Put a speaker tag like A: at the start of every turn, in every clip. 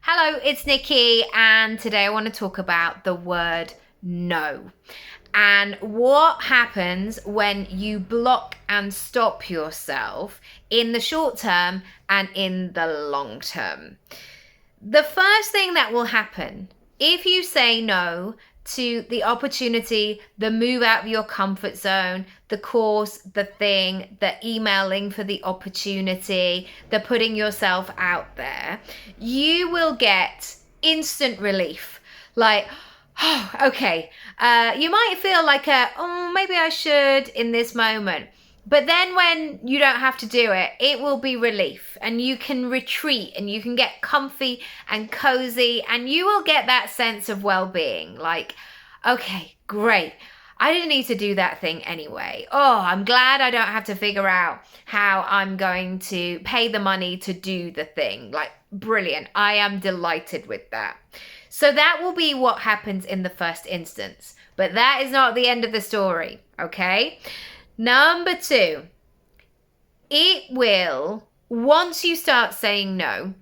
A: Hello, it's Nikki, and today I want to talk about the word no and what happens when you block and stop yourself in the short term and in the long term. The first thing that will happen if you say no to the opportunity, the move out of your comfort zone, the course, the thing, the emailing for the opportunity, the putting yourself out there, you will get instant relief. Like, oh, okay. You might feel like maybe I should in this moment. But then when you don't have to do it, it will be relief and you can retreat and you can get comfy and cozy and you will get that sense of well-being. Like, okay, great. I didn't need to do that thing anyway. Oh, I'm glad I don't have to figure out how I'm going to pay the money to do the thing. Like, brilliant. I am delighted with that. So that will be what happens in the first instance. But that is not the end of the story, okay? Number 2, it will, once you start saying no,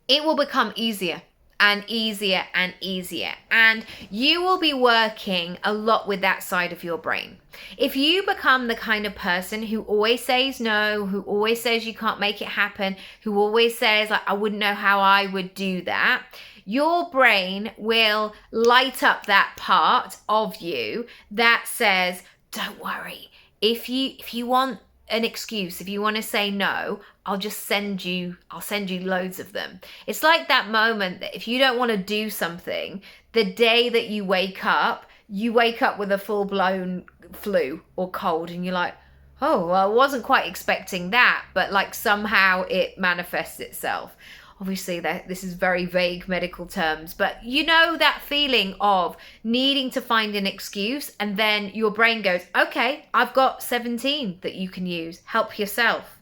A: it will become easier and easier and easier. And you will be working a lot with that side of your brain. If you become the kind of person who always says no, who always says you can't make it happen, who always says, like, I wouldn't know how I would do that, your brain will light up that part of you that says, don't worry. If you want an excuse, if you want to say no, I'll send you loads of them. It's like that moment that if you don't want to do something, the day that you wake up with a full-blown flu or cold and you're like, oh, well, I wasn't quite expecting that, but like somehow it manifests itself. Obviously, this is very vague medical terms, but you know that feeling of needing to find an excuse and then your brain goes, okay, I've got 17 that you can use. Help yourself.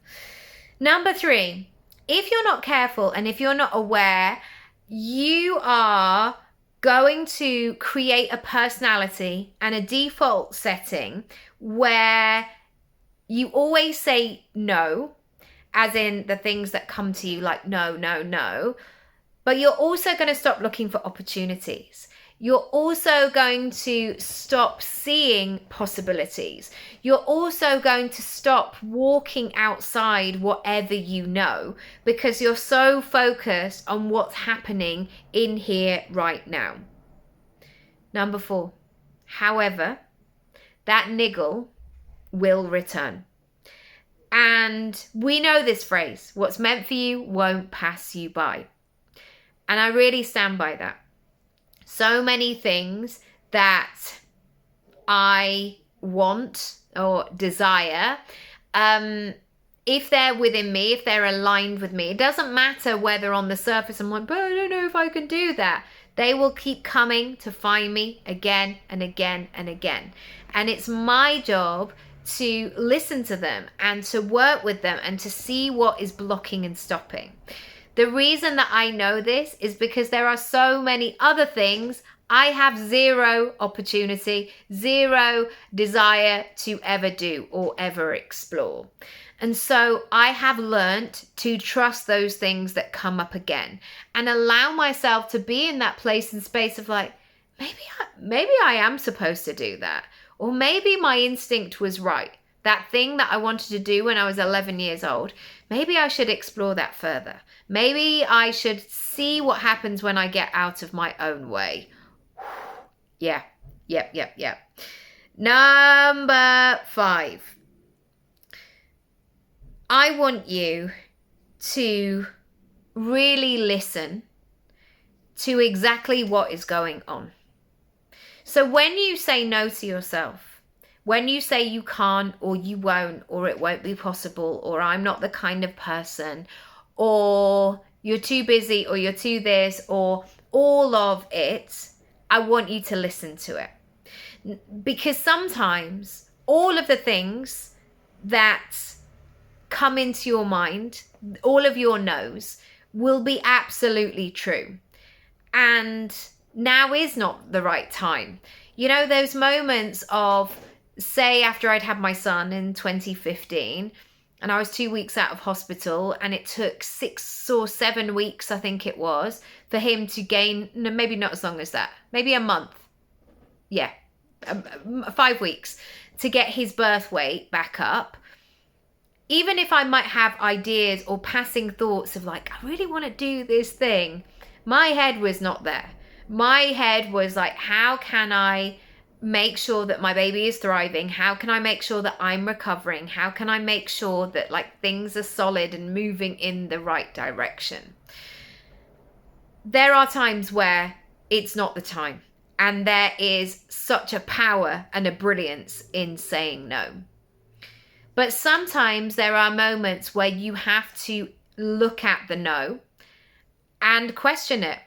A: Number 3, if you're not careful and if you're not aware, you are going to create a personality and a default setting where you always say no, as in the things that come to you like no, no, no. But you're also going to stop looking for opportunities. You're also going to stop seeing possibilities. You're also going to stop walking outside whatever you know because you're so focused on what's happening in here right now. Number 4, however, that niggle will return. And we know this phrase, what's meant for you won't pass you by. And I really stand by that. So many things that I want or desire, if they're within me, if they're aligned with me, it doesn't matter whether on the surface I'm like, but I don't know if I can do that. They will keep coming to find me again and again and again. And it's my job to listen to them and to work with them and to see what is blocking and stopping. The reason that I know this is because there are so many other things I have zero opportunity, zero desire to ever do or ever explore. And so I have learned to trust those things that come up again and allow myself to be in that place and space of like, maybe I am supposed to do that. Or maybe my instinct was right. That thing that I wanted to do when I was 11 years old, maybe I should explore that further. Maybe I should see what happens when I get out of my own way. Yeah. Number 5. I want you to really listen to exactly what is going on. So when you say no to yourself, when you say you can't or you won't or it won't be possible or I'm not the kind of person or you're too busy or you're too this or all of it, I want you to listen to it. Because sometimes all of the things that come into your mind, all of your no's, will be absolutely true. And now is not the right time. You know, those moments of, say, after I'd had my son in 2015, and I was 2 weeks out of hospital, and it took 6 or 7 weeks, I think it was, for him to gain, no, maybe not as long as that, maybe a month. Yeah, 5 weeks to get his birth weight back up. Even if I might have ideas or passing thoughts of like, I really want to do this thing, my head was not there. My head was like, how can I make sure that my baby is thriving? How can I make sure that I'm recovering? How can I make sure that like things are solid and moving in the right direction? There are times where it's not the time, and there is such a power and a brilliance in saying no. But sometimes there are moments where you have to look at the no and question it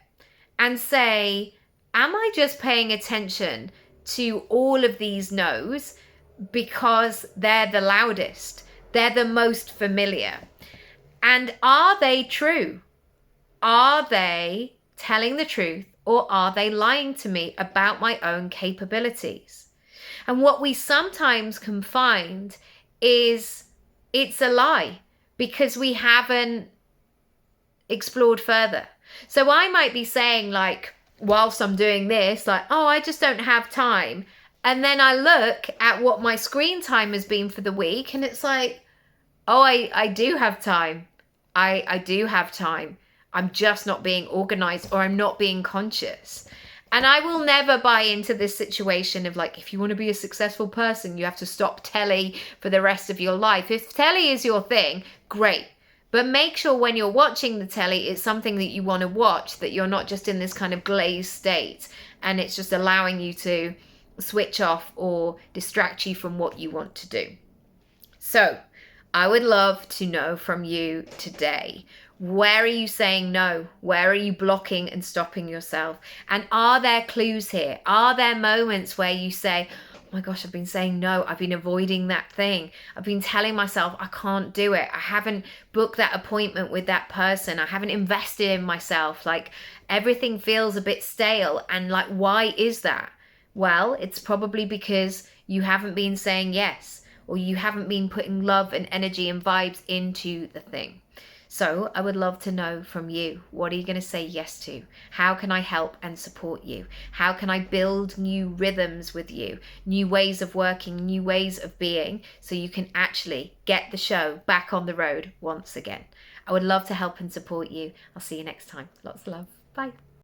A: and say, am I just paying attention to all of these no's because they're the loudest, they're the most familiar? And are they true? Are they telling the truth, or are they lying to me about my own capabilities? And what we sometimes can find is it's a lie because we haven't explored further. So I might be saying, like, whilst I'm doing this, like, oh, I just don't have time. And then I look at what my screen time has been for the week, and it's like, oh, I do have time. I do have time. I'm just not being organized, or I'm not being conscious. And I will never buy into this situation of like, if you want to be a successful person, you have to stop telly for the rest of your life. If telly is your thing, great. But make sure when you're watching the telly, it's something that you want to watch, that you're not just in this kind of glazed state and it's just allowing you to switch off or distract you from what you want to do. So I would love to know from you today, where are you saying no? Where are you blocking and stopping yourself? And are there clues here? Are there moments where you say, oh my gosh, I've been saying no. I've been avoiding that thing. I've been telling myself I can't do it. I haven't booked that appointment with that person. I haven't invested in myself. Like everything feels a bit stale. And like, why is that? Well, it's probably because you haven't been saying yes, or you haven't been putting love and energy and vibes into the thing. So I would love to know from you, what are you going to say yes to? How can I help and support you? How can I build new rhythms with you, new ways of working, new ways of being, so you can actually get the show back on the road once again? I would love to help and support you. I'll see you next time. Lots of love. Bye.